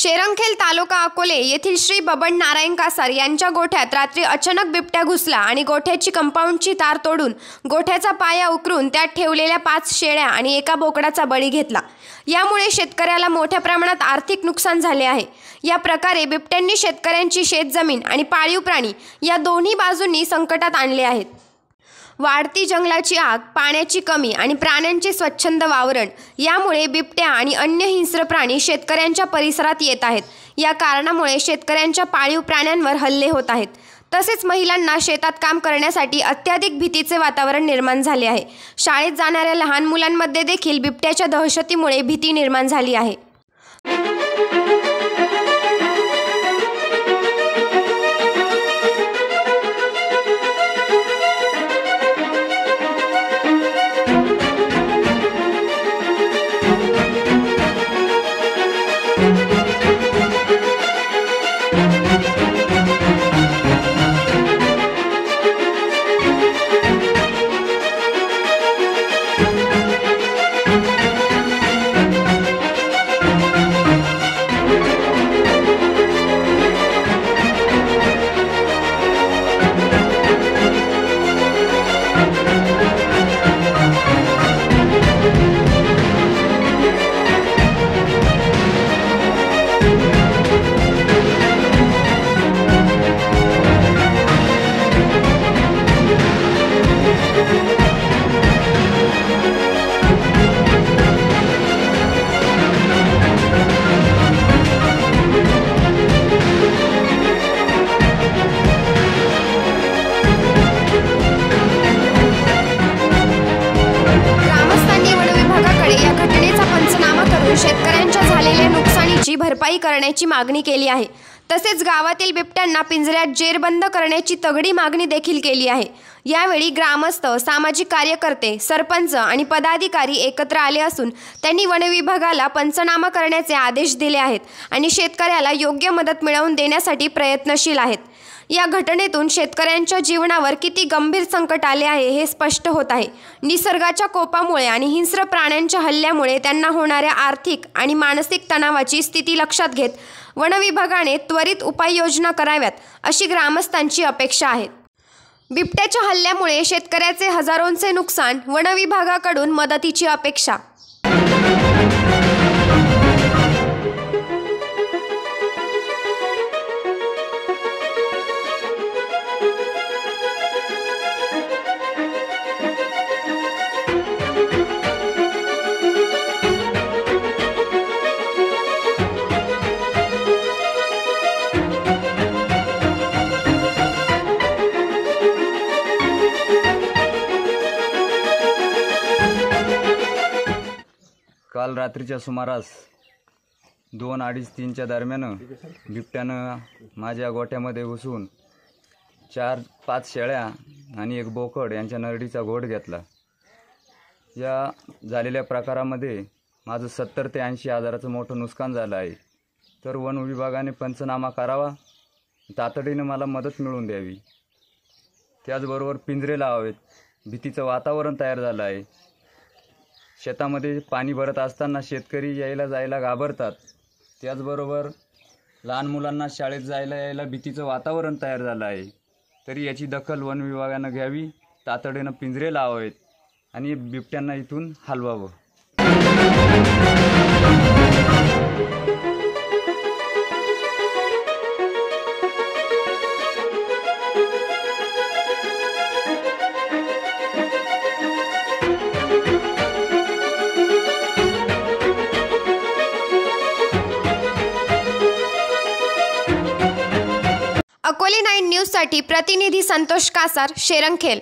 शेरंखेल तालुका अकोले येथील श्री बबन नारायण कासार यांच्या गोठ्यात रात्री अचानक बिबट्या घुसला आणि गोठ्याची कंपाऊंडची तार तोडून गोठ्याचा पाया उकरून त्यात ठेवलेल्या 5 शेळ्या आणि एका बोकडाचा बळी घेतला। यामुळे शेतकऱ्याला मोठ्या प्रमाणात आर्थिक नुकसान झाले आहे। या प्रकारे बिबट्यांनी शेतकऱ्यांची शेतजमीन आणि पाळीव प्राणी या दोन्ही बाजूंनी संकटात आणले आहेत। वाढती जंगलाची आग, पाण्याची कमी आणि प्राण्यांचे स्वच्छंद वावरण यामुळे बिबट्या आणि अन्य हिंस्र प्राणी शेतकऱ्यांच्या परिसरात येत आहेत। या कारणामुळे शेतकऱ्यांच्या पाळीव प्राण्यांवर हल्ले होत आहेत। तसेच महिलांना शेतात काम करण्यासाठी अत्याधिक भीतीचे वातावरण निर्माण झाले आहे। शाळेत जाणाऱ्या लहान मुलांमध्ये देखील बिबट्याच्या दहशतीमुळे भीती निर्माण झाली आहे। शेतकऱ्यांच्या झालेल्या नुकसानीची भरपाई करण्याची मागणी केली आहे। तसेच गावातील बिबट्यांना पिंजऱ्यात जेरबंद करण्याची तगडी मागणी देखील केली आहे। यावेळी ग्रामस्थ, सामाजिक कार्यकर्ते, सरपंच आणि पदाधिकारी एकत्र आले असून त्यांनी वन विभागाला पंचनामा करण्याचे आदेश दिले आहेत आणि शेतकऱ्याला योग्य मदत मिळवून देण्यासाठी प्रयत्नशील आहेत। या घटनेतून शेतकऱ्यांच्या जीवनावर किती गंभीर संकट आले आहे हे स्पष्ट होत आहे। निसर्गाच्या कोपामुळे आणि हिंस्र प्राण्यांच्या हल्ल्यामुळे त्यांना होणाऱ्या आर्थिक आणि मानसिक तणावाची स्थिती लक्षात घेत वन विभागाने त्वरित उपाययोजना कराव्यात अशी ग्रामस्थांची अपेक्षा आहे। बिबट्याच्या हल्ल्यामुळे शेतकऱ्याचे हजारोंचे नुकसान, वन विभागाकडून मदतीची अपेक्षा। काल रात्रीच्या सुमारास 2:30-3च्या दरम्यान बिबट्यानं माझ्या गोठ्यामध्ये घुसून 4-5 शेळ्या आणि एक बोकड यांच्या नरडीचा घोट घेतला। या झालेल्या प्रकारामध्ये माझं 70 ते 80 हजाराचं मोठं नुकसान झालं आहे। तर वन विभागाने पंचनामा करावा, तातडीने मला मदत मिळवून द्यावी। त्याचबरोबर पिंजरे लावावेत। भीतीचं वातावरण तयार झालं आहे। शेतामध्ये पाणी भरत असताना शेतकरी यायला जायला घाबरतात। त्याचबरोबर लहान मुलांना शाळेत जायला यायला भीतीचं वातावरण तयार झालं आहे। तरी याची दखल वन विभागानं घ्यावी, तातडीनं पिंजरे लावावेत आणि बिबट्यांना इथून हलवावं। अकोले 9 न्यूजसाठी प्रतिनिधी संतोष कासार, शेरंखेल।